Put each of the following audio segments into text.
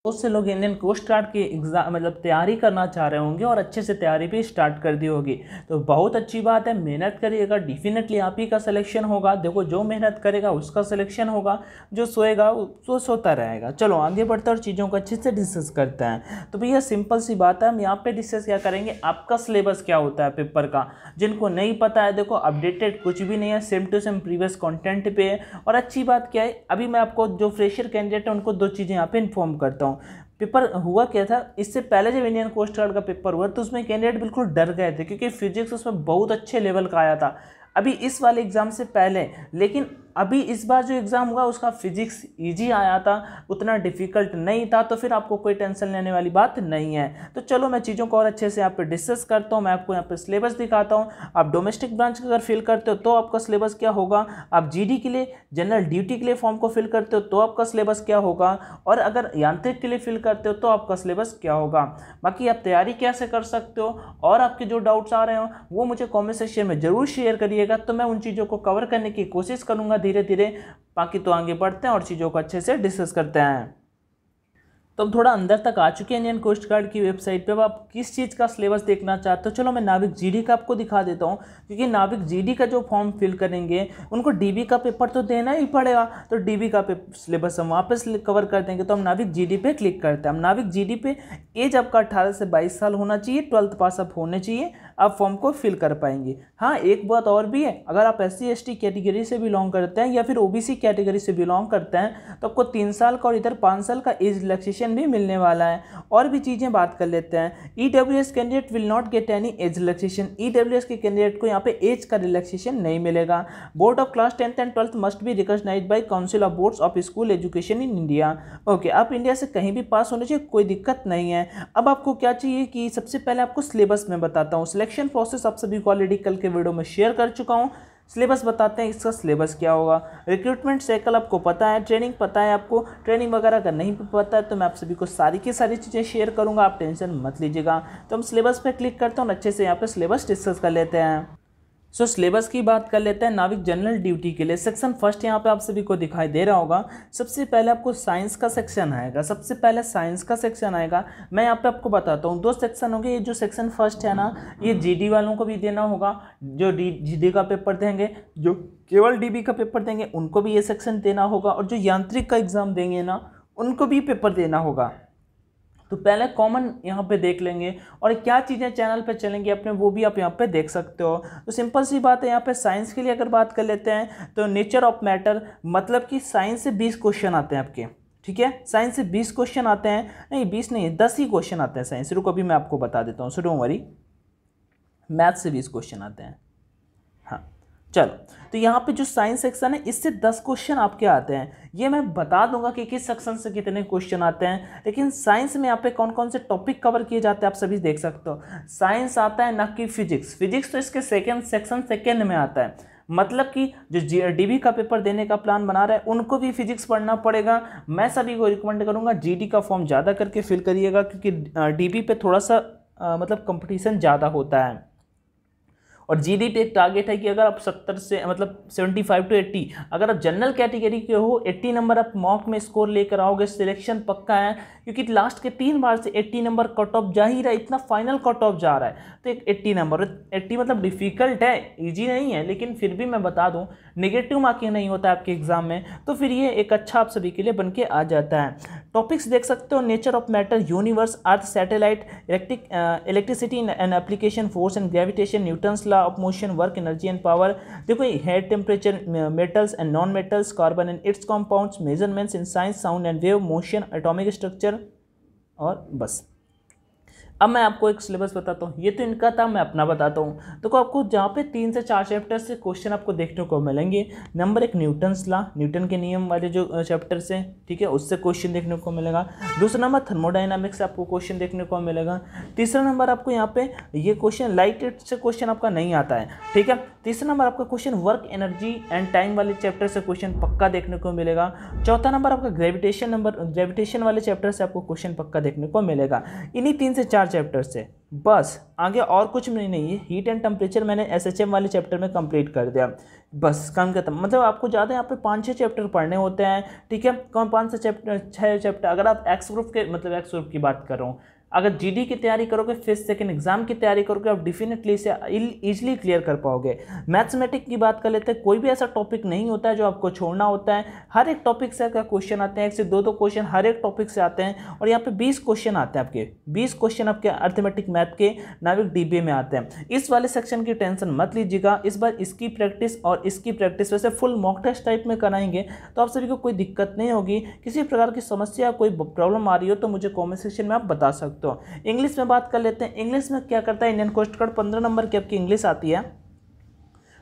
बहुत से लोग इंडियन कोस्ट गार्ड की एग्ज़ाम मतलब तैयारी करना चाह रहे होंगे और अच्छे से तैयारी भी स्टार्ट कर दी होगी। तो बहुत अच्छी बात है, मेहनत करिएगा, डेफिनेटली आप ही का सिलेक्शन होगा। देखो जो मेहनत करेगा उसका सिलेक्शन होगा, जो सोएगा वो सोता रहेगा। चलो आगे बढ़ते और चीज़ों को अच्छे से डिस्कस करते हैं। तो भैया सिंपल सी बात है, हम यहाँ पे डिस्कस क्या करेंगे, आपका सिलेबस क्या होता है पेपर का। जिनको नहीं पता है, देखो अपडेटेड कुछ भी नहीं है, same to same previous content पे है। और अच्छी बात क्या है, अभी मैं आपको जो फ्रेशर कैंडिडेट है उनको दो चीज़ें यहाँ पे इन्फॉर्म करता हूँ। पेपर हुआ क्या था, इससे पहले जब इंडियन कोस्ट गार्ड का पेपर हुआ तो उसमें कैंडिडेट बिल्कुल डर गए थे, क्योंकि फिजिक्स उसमें बहुत अच्छे लेवल का आया था अभी इस वाले एग्ज़ाम से पहले। लेकिन अभी इस बार जो एग्ज़ाम हुआ उसका फिजिक्स इजी आया था, उतना डिफ़िकल्ट नहीं था। तो फिर आपको कोई टेंशन लेने वाली बात नहीं है। तो चलो मैं चीज़ों को और अच्छे से यहाँ पे डिस्कस करता हूँ। मैं आपको यहाँ पे सिलेबस दिखाता हूँ। आप डोमेस्टिक ब्रांच का अगर फिल करते हो तो आपका सिलेबस क्या होगा, आप जीडी के लिए जनरल ड्यूटी के लिए फॉर्म को फिल करते हो तो आपका सिलेबस क्या होगा, और अगर यांत्रिक के लिए फिल करते हो तो आपका सिलेबस क्या होगा। बाकी आप तैयारी कैसे कर सकते हो और आपके जो डाउट्स आ रहे हो वो मुझे कॉमेंट सेक्शन में ज़रूर शेयर करिएगा, तो मैं उन चीज़ों को कवर करने की कोशिश करूँगा धीरे धीरे। बाकी तो आगे बढ़ते हैं और चीज़ों को अच्छे से डिस्कस करते हैं। तो अब थोड़ा अंदर तक आ चुके हैं इंडियन कोस्ट गार्ड की वेबसाइट पे। अब आप किस चीज़ का सिलेबस देखना चाहते हो, चलो मैं नाविक जीडी का आपको दिखा देता हूँ, क्योंकि नाविक जीडी का जो फॉर्म फिल करेंगे उनको डीबी का पेपर तो देना ही पड़ेगा। तो डीबी का सिलेबस हम वहाँ पे कवर कर देंगे। तो हम नाविक जीडी पे क्लिक करते हैं। हम नाविक जीडी पे एज आपका 18 से 22 साल होना चाहिए, 12th पास आप होने चाहिए, आप फॉर्म को फिल कर पाएंगे। हाँ एक बात और भी है, अगर आप SC/ST कैटेगरी से बिलोंग करते हैं या फिर OBC कैटेगरी से बिलोंग करते हैं तो आपको 3 साल का और इधर 5 साल का एज रिलैक्सेशन भी मिलने वाला है। और भी चीज़ें बात कर लेते हैं। EWS candidate will not get any age relaxation. EWS के कैंडिडेट को यहाँ पे एज का रिलैक्सेशन नहीं मिलेगा। Board of class 10th and 12th must be recognised by council of boards of school education in India. Okay, आप India से कहीं भी पास होने चाहिए, कोई दिक्कत नहीं है। अब आपको क्या चाहिए कि सबसे पहले आपको सिलेबस में बताता हूँ। सिलेक्शन प्रोसेस आप सभी को ऑलरेडी कल के वीडियो में शेयर कर चुका हूँ। सिलेबस बताते हैं, इसका सिलेबस क्या होगा। रिक्रूटमेंट साइकिल आपको पता है, ट्रेनिंग पता है आपको, ट्रेनिंग वगैरह अगर नहीं पता है तो मैं आप सभी को सारी की सारी चीज़ें शेयर करूंगा, आप टेंशन मत लीजिएगा। तो हम सिलेबस पे क्लिक करते हैं और अच्छे से यहाँ पे सिलेबस डिस्कस कर लेते हैं। सो सिलेबस की बात कर लेते हैं। नाविक जनरल ड्यूटी के लिए सेक्शन फर्स्ट यहाँ पे आप सभी को दिखाई दे रहा होगा। सबसे पहले आपको साइंस का सेक्शन आएगा। सबसे पहले साइंस का सेक्शन आएगा। मैं यहाँ पे आपको बताता हूँ, 2 सेक्शन होंगे। ये जो सेक्शन फर्स्ट है ना, ये जीडी वालों को भी देना होगा, जो जीडी का पेपर देंगे, जो केवल डीबी का पेपर देंगे उनको भी ये सेक्शन देना होगा, और जो यांत्रिक का एग्जाम देंगे ना उनको भी पेपर देना होगा। तो पहले कॉमन यहाँ पे देख लेंगे और क्या चीज़ें चैनल पे चलेंगी अपने, वो भी आप यहाँ पे देख सकते हो। तो सिंपल सी बात है, यहाँ पे साइंस के लिए अगर बात कर लेते हैं तो नेचर ऑफ मैटर, मतलब कि साइंस से 20 क्वेश्चन आते हैं आपके, ठीक है। साइंस से 20 क्वेश्चन आते हैं, नहीं 20 नहीं 10 ही क्वेश्चन आते हैं साइंस। रुको अभी मैं आपको बता देता हूँ, सो डोंट वरी। मैथ से 20 क्वेश्चन आते हैं, हाँ चलो। तो यहाँ पे जो साइंस सेक्शन है इससे 10 क्वेश्चन आपके आते हैं। ये मैं बता दूंगा कि किस सेक्शन से कितने क्वेश्चन आते हैं, लेकिन साइंस में यहाँ पे कौन कौन से टॉपिक कवर किए जाते हैं आप सभी देख सकते हो। साइंस आता है ना कि फिजिक्स। फिजिक्स तो इसके सेक्शन सेकेंड में आता है, मतलब कि जो डीबी का पेपर देने का प्लान बना रहा है उनको भी फिजिक्स पढ़ना पड़ेगा। मैं सभी को रिकमेंड करूँगा जीडी का फॉर्म ज़्यादा करके फिल करिएगा, क्योंकि डीबी पे थोड़ा सा मतलब कंपटीशन ज़्यादा होता है। और जीडी पे एक टारगेट है कि अगर आप 70 से मतलब 75 to 80, अगर आप जनरल कैटेगरी के हो 80 नंबर आप मॉक में स्कोर लेकर आओगे, सिलेक्शन पक्का है। क्योंकि लास्ट के 3 बार से 80 नंबर कट ऑफ जा ही रहा है, इतना फाइनल कट ऑफ जा रहा है। तो एक 80 नंबर, 80 मतलब डिफिकल्ट है, ईजी नहीं है, लेकिन फिर भी मैं बता दूं नेगेटिव मार्किंग नहीं होता है आपके एग्जाम में, तो फिर ये एक अच्छा आप सभी के लिए बन के आ जाता है। टॉपिक्स देख सकते हो, nature of matter, universe, earth, satellite, electricity and application, force and gravitation, Newton's law of motion, work, energy and power. देखो heat temperature, metals and non metals, carbon and its compounds, measurements in science, sound and wave, motion, atomic structure, और बस। अब मैं आपको एक syllabus बताता हूँ। ये तो इनका था, मैं अपना बताता हूँ। तो आपको जहाँ पे 3 से 4 चैप्टर से क्वेश्चन आपको देखने को मिलेंगे। नंबर 1 न्यूटन्स लॉ, न्यूटन के नियम वाले जो चैप्टर से, ठीक है, उससे क्वेश्चन देखने को मिलेगा। दूसरा नंबर थर्मोडाइनमिक्स से आपको क्वेश्चन देखने को मिलेगा। तीसरा नंबर आपको यहाँ पे ये क्वेश्चन लाइट से क्वेश्चन आपका नहीं आता है, ठीक है। तीसरा नंबर आपका question work energy and time वाले चैप्टर से क्वेश्चन पक्का देखने को मिलेगा। चौथा नंबर आपका ग्रेविटेशन वाले चैप्टर से आपको क्वेश्चन पक्का देखने को मिलेगा। इन्हीं 3 से 4 चैप्टर से बस, आगे और कुछ नहीं है। हीट एंड टेम्परेचर मैंने SHM वाले चैप्टर में कंप्लीट कर दिया, बस काम खत्म। मतलब आपको ज़्यादा यहाँ पे 5-6 चैप्टर पढ़ने होते हैं, ठीक है। कौन 5 से 6 चैप्टर। अगर आप एक्स ग्रुप की बात कर रहा हूँ, अगर GD की तैयारी करोगे, फिर सेकंड एग्जाम की तैयारी करोगे, आप डेफिनेटली इसे ईजिली क्लियर कर पाओगे। मैथमेटिक्स की बात कर लेते हैं, कोई भी ऐसा टॉपिक नहीं होता है जो आपको छोड़ना होता है। हर एक टॉपिक से क्वेश्चन आते हैं, 1 से 2 क्वेश्चन हर एक टॉपिक से आते हैं। और यहाँ पे 20 क्वेश्चन आते हैं, आपके 20 क्वेश्चन आपके अर्थमेटिक मैथ के नाविक DBA में आते हैं। इस वाले सेक्शन की टेंशन मत लीजिएगा, इस बार इसकी प्रैक्टिस और इसकी प्रैक्टिस वैसे फुल मॉक टेस्ट टाइप में कराएंगे, तो आप सभी को कोई दिक्कत नहीं होगी। किसी प्रकार की समस्या, कोई प्रॉब्लम आ रही हो तो मुझे कॉमेंट सेक्शन में आप बता सकते हो। इंग्लिश में बात कर लेते हैं। इंग्लिश में क्या करता है, इंडियन कोस्ट गार्ड 15 नंबर की आपकी इंग्लिश आती है।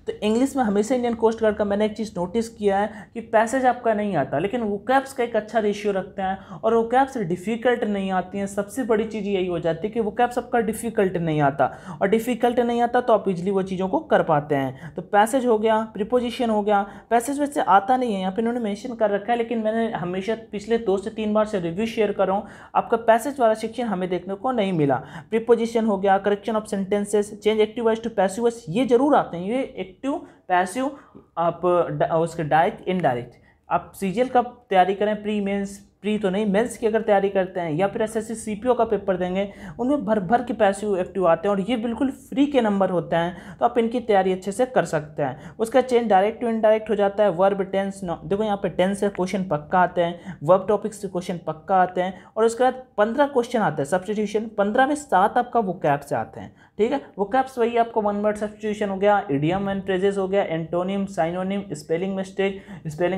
तो इंग्लिश में हमेशा इंडियन कोस्ट गार्ड का मैंने एक चीज़ नोटिस किया है कि पैसेज आपका नहीं आता, लेकिन वोकैब्स का एक अच्छा रेशियो रखते हैं और वोकैब्स डिफ़िकल्ट नहीं आती हैं। सबसे बड़ी चीज़ यही हो जाती है कि वोकैब्स आपका डिफ़िकल्ट नहीं आता, और डिफ़िकल्ट नहीं आता तो आप इजीली वो चीज़ों को कर पाते हैं। तो पैसेज हो गया, प्रीपोजिशन हो गया। पैसेज वैसे आता नहीं है, यहाँ पे इन्होंने मेंशन कर रखा है, लेकिन मैंने हमेशा पिछले 2 से 3 बार से रिव्यू शेयर कर रहा हूँ, आपका पैसेज वाला सेक्शन हमें देखने को नहीं मिला। प्रीपोजिशन हो गया, correction of sentences, change active voice to passive voice, ये जरूर आते हैं। ये एक्टिव, पैसिव, आप उसके डायरेक्ट, इनडायरेक्ट। आप सीजीएल का तैयारी करें, प्री मेंस, प्री तो नहीं, मेंस की अगर तैयारी करते हैं, या फिर एसएससी सीपीओ का पेपर देंगे, उनमें भर भर के पैसिव एक्टिव आते हैं और ये बिल्कुल फ्री के नंबर होते हैं, तो आप इनकी तैयारी अच्छे से कर सकते हैं। उसका चेंज डायरेक्ट टू इनडायरेक्ट हो जाता है। वर्ब, टेंस, देखो यहाँ पे टेंस से क्वेश्चन पक्का आते हैं, वर्ब टॉपिक से क्वेश्चन पक्का आते हैं, और उसके बाद 15 क्वेश्चन आते हैं सब्स्टिट्यूशन। 15 में 7 आपका वोकैब से आते हैं, ठीक है। वोकैब्स वही आपको 1 वर्ड सब्स्टिट्यूशन हो गया, इडियम एंड फ्रेजेस हो गया, एंटोनिम, साइनोनिम, स्पेलिंग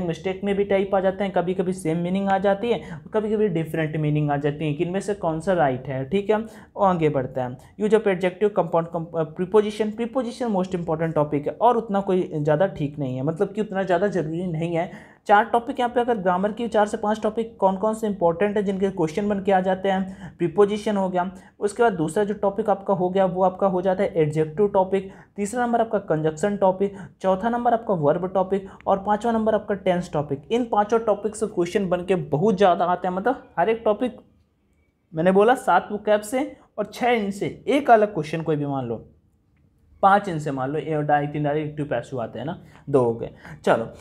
मिस्टेक में भी टाइप आ जाते हैं। कभी कभी सेम मीनिंग आ जाती है, कभी कभी डिफरेंट मीनिंग आ जाती है कि इनमें से कौन सा राइट है, ठीक है। और आगे बढ़ते हैं। Use of adjective, compound, preposition most important topic है, और उतना कोई ज़्यादा ठीक नहीं है, मतलब कि उतना ज़्यादा जरूरी नहीं है। 4 टॉपिक यहाँ पे, अगर ग्रामर की 4 से 5 टॉपिक कौन कौन से इंपॉर्टेंट है जिनके क्वेश्चन बन के आ जाते हैं, प्रीपोजिशन हो गया। उसके बाद दूसरा जो टॉपिक आपका हो गया वो आपका हो जाता है एडजेक्टिव टॉपिक। तीसरा नंबर आपका कंजक्शन टॉपिक, चौथा नंबर आपका वर्ब टॉपिक, और 5वां नंबर आपका टेंस टॉपिक। इन 5 टॉपिक से क्वेश्चन बन के बहुत ज़्यादा आते हैं, मतलब हर एक टॉपिक, मैंने बोला 7 वोकैब से और 6 इनसे एक अलग क्वेश्चन, कोई भी मान लो 5 इनसे मान लो, डायरेक्ट इनडायरेक्ट एक्टिव पैसिव आते हैं ना, 2 हो गए। चलो,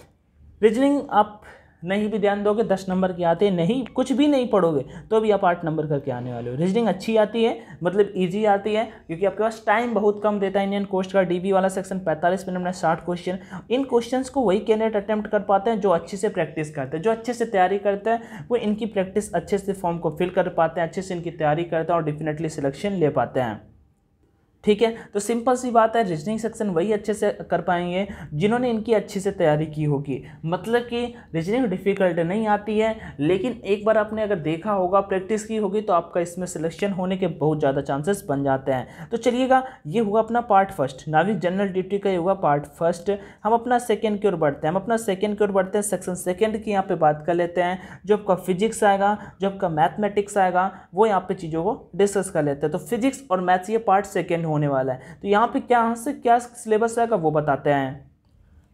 रीजनिंग आप नहीं भी ध्यान दोगे 10 नंबर की आते हैं, नहीं कुछ भी नहीं पढ़ोगे तो भी आप 8 नंबर करके आने वाले हो। रीजनिंग अच्छी आती है, मतलब इजी आती है, क्योंकि आपके पास टाइम बहुत कम देता है। इंडियन कोस्ट का DB वाला सेक्शन 45 मिनट में 60 क्वेश्चन। इन क्वेश्चंस को वही कैंडिडेट अटेम्प्ट कर पाते हैं जो अच्छे से प्रैक्टिस करते हैं, जो अच्छे से तैयारी करते हैं, वो इनकी प्रैक्टिस अच्छे से फॉर्म को फिल कर पाते हैं, अच्छे से इनकी तैयारी करते हैं और डेफिनेटली सिलेक्शन ले पाते हैं, ठीक है। तो सिंपल सी बात है, रीजनिंग सेक्शन वही अच्छे से कर पाएंगे जिन्होंने इनकी अच्छी से तैयारी की होगी। मतलब कि रीजनिंग डिफ़िकल्ट नहीं आती है, लेकिन एक बार आपने अगर देखा होगा, प्रैक्टिस की होगी, तो आपका इसमें सिलेक्शन होने के बहुत ज़्यादा चांसेस बन जाते हैं। तो चलिएगा, ये हुआ अपना पार्ट फर्स्ट, नाविक जनरल ड्यूटी का ये हुआ पार्ट फर्स्ट। हम अपना सेकेंड की ओर बढ़ते हैं। सेक्शन सेकेंड की यहाँ पे बात कर लेते हैं। जो आपका फिजिक्स आएगा, जो आपका मैथमेटिक्स आएगा, वो यहाँ पे चीज़ों को डिस्कस कर लेते हैं। तो फिजिक्स और मैथ्स ये पार्ट सेकेंड होने वाला है। तो यहाँ पे क्या सिलेबस रहेगा वो बताते हैं,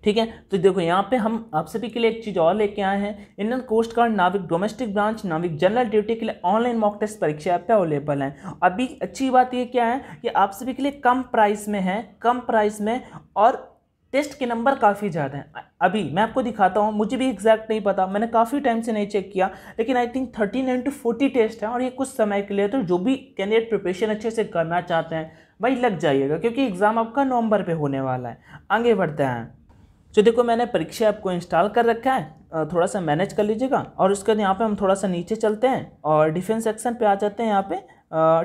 ठीक है। तो देखो यहाँ पे हम आप सभी के लिए एक चीज़ और लेके आए हैं। इंडियन कोस्ट गार्ड नाविक डोमेस्टिक ब्रांच नाविक जनरल ड्यूटी के लिए ऑनलाइन मॉक टेस्ट परीक्षा ऐप पे अवेलेबल है। अभी अच्छी बात ये क्या है कि आप सभी के लिए कम प्राइस में और टेस्ट के नंबर काफ़ी ज़्यादा हैं। अभी मैं आपको दिखाता हूँ, मुझे भी एग्जैक्ट नहीं पता, मैंने काफ़ी टाइम से नहीं चेक किया, लेकिन आई थिंक 13 into 40 टेस्ट है, और ये कुछ समय के लिए। तो जो भी कैंडिडेट प्रिपरेशन अच्छे से करना चाहते हैं भाई लग जाइएगा, क्योंकि एग्ज़ाम आपका नवंबर पे होने वाला है। आगे बढ़ते हैं। तो देखो, मैंने परीक्षा ऐप को इंस्टॉल कर रखा है, थोड़ा सा मैनेज कर लीजिएगा। और उसके बाद यहाँ पे हम थोड़ा सा नीचे चलते हैं और डिफेंस सेक्शन पे आ जाते हैं। यहाँ पे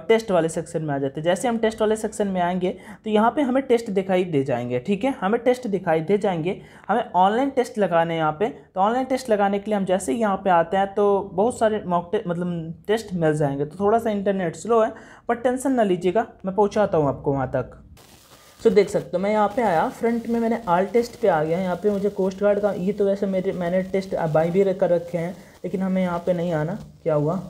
टेस्ट वाले सेक्शन में आ जाते हैं। जैसे हम टेस्ट वाले सेक्शन में आएंगे तो यहाँ पे हमें टेस्ट दिखाई दे जाएंगे, ठीक है, हमें टेस्ट दिखाई दे जाएंगे। हमें ऑनलाइन टेस्ट लगाने हैं यहाँ पे। तो ऑनलाइन टेस्ट लगाने के लिए हम जैसे ही यहाँ पे आते हैं तो बहुत सारे टेस्ट मिल जाएंगे। तो थोड़ा सा इंटरनेट स्लो है, बट टेंशन ना लीजिएगा, मैं पहुँचाता हूँ आपको वहाँ तक। तो देख सकते हो मैं यहाँ पे आया, फ्रंट में मैंने ऑल टेस्ट पे आ गया। यहाँ पे मुझे कोस्ट गार्ड का, ये तो वैसे मैंने टेस्ट बाई भी कर रखे हैं, लेकिन हमें यहाँ पे नहीं आना। क्या हुआ,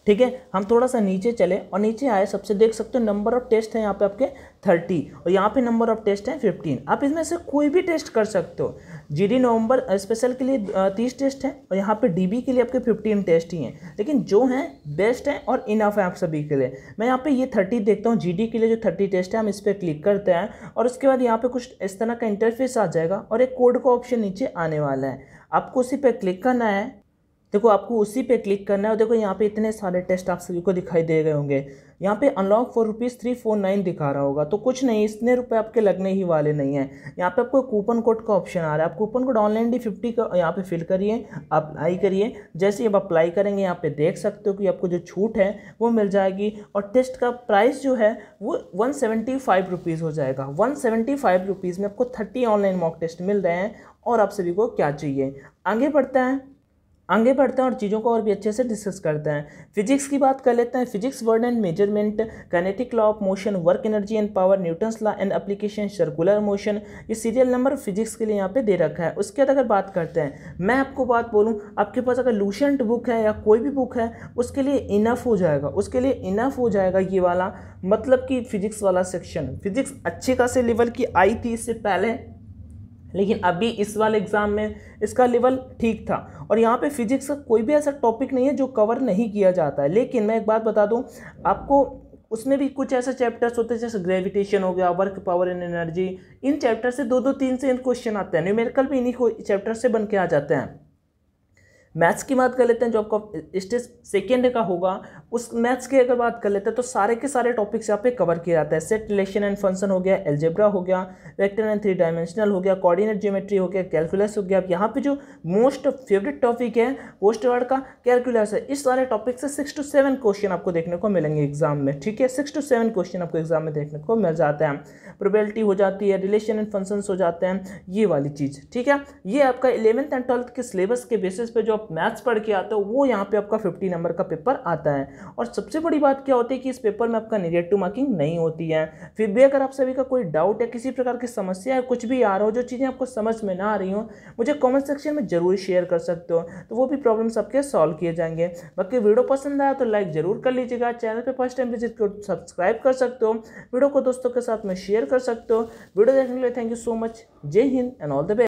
ठीक है। हम थोड़ा सा नीचे चले और नीचे आए, सबसे देख सकते हो नंबर ऑफ टेस्ट है यहाँ पे आपके 30 और यहाँ पे नंबर ऑफ टेस्ट है 15। आप इसमें से कोई भी टेस्ट कर सकते हो। जीडी नवंबर स्पेशल के लिए 30 टेस्ट है और यहाँ पे डीबी के लिए आपके 15 टेस्ट ही हैं, लेकिन जो हैं बेस्ट हैं और इनफ है आप सभी के लिए। मैं यहाँ पे ये 30 देखता हूँ, जीडी के लिए जो 30 टेस्ट है हम इस पर क्लिक करते हैं और उसके बाद यहाँ पे कुछ इस तरह का इंटरफेस आ जाएगा और एक कोड का ऑप्शन नीचे आने वाला है। आपको उसी पे क्लिक करना है। देखो आपको उसी पे क्लिक करना है और देखो यहाँ पे इतने सारे टेस्ट आप सभी को दिखाई दे रहे होंगे। यहाँ पे अनलॉक फॉर ₹349 दिखा रहा होगा, तो कुछ नहीं, इतने रुपए आपके लगने ही वाले नहीं हैं। यहाँ पे आपको कूपन कोड का ऑप्शन आ रहा है, आप कूपन कोड ऑनलाइन D50 का यहाँ पे फिल करिए, अप्लाई करिए। जैसे ही आप अप्लाई करेंगे यहाँ पे देख सकते हो कि आपको जो छूट है वो मिल जाएगी और टेस्ट का प्राइस जो है वो 175 रुपीज़ हो जाएगा। 175 रुपीज़ में आपको 30 ऑनलाइन मॉक टेस्ट मिल रहे हैं और आप सभी को क्या चाहिए। आगे बढ़ते हैं और चीज़ों को और भी अच्छे से डिस्कस करते हैं। फिजिक्स की बात कर लेते हैं। Physics word and measurement, kinetic law of motion, work energy and power, Newton's law and application, circular motion, ये सीरियल नंबर फिजिक्स के लिए यहाँ पे दे रखा है। उसके बाद अगर बात करते हैं, मैं आपको बात बोलूँ, आपके पास अगर लूसेंट बुक है या कोई भी बुक है उसके लिए इनफ हो जाएगा, ये वाला, मतलब कि फिजिक्स वाला सेक्शन। फिजिक्स अच्छे खासे लेवल की आई थी इससे पहले, लेकिन अभी इस वाले एग्ज़ाम में इसका लेवल ठीक था। और यहाँ पे फिजिक्स का कोई भी ऐसा टॉपिक नहीं है जो कवर नहीं किया जाता है। लेकिन मैं एक बात बता दूँ आपको, उसमें भी कुछ ऐसे चैप्टर्स होते हैं जैसे ग्रेविटेशन हो गया, work, power and energy, in chapter से 2-2, 3 से क्वेश्चन आते हैं। न्यूमेरिकल भी इन्हीं चैप्टर से बन के आ जाते हैं। मैथ्स की बात कर लेते हैं, जो आपका स्टेज सेकेंड का होगा, उस मैथ्स की अगर बात कर लेते हैं तो सारे के सारे टॉपिक्स यहाँ पे कवर किया जाता है। सेट, रिलेशन एंड फंक्शन हो गया, एल्जेब्रा हो गया, वेक्टर एंड 3 डायमेंशनल हो गया, कोऑर्डिनेट ज्योमेट्री हो गया, कैलकुलस हो गया। अब यहाँ पे जो मोस्ट फेवरेट टॉपिक है पोस्ट वर्ड का, कैलकुलस है। इस सारे टॉपिक से 6 to 7 क्वेश्चन आपको देखने को मिलेंगे एग्जाम में, ठीक है। 6 to 7 क्वेश्चन आपको एग्जाम में देखने को मिल जाते हैं। प्रोबेबिलिटी हो जाती है, रिलेशन एंड फंक्शंस हो जाते हैं, ये वाली चीज़, ठीक है। ये आपका 11th एंड 12th के सिलेबस के बेसिस पे जो आप मैथ्स पढ़ के आते हो वो यहाँ पे आपका 50 नंबर का पेपर आता है। और सबसे बड़ी बात क्या होती है कि इस पेपर में आपका नेगेटिव मार्किंग नहीं होती है। फिर भी अगर आप सभी का कोई डाउट है, किसी प्रकार की समस्या है, कुछ भी आ रहा हो, जो चीज़ें आपको समझ में ना आ रही हो, मुझे कमेंट सेक्शन में जरूर शेयर कर सकते हो, तो वो भी प्रॉब्लम्स आपके सॉल्व किए जाएंगे। बाकी वीडियो पसंद आया तो लाइक जरूर कर लीजिएगा, चैनल पे फर्स्ट टाइम विजिट करो सब्सक्राइब कर सकते हो, वीडियो को दोस्तों के साथ में शेयर कर सकते हो। वीडियो देखने के लिए थैंक यू सो मच। जय हिंद एंड ऑल द बेस्ट।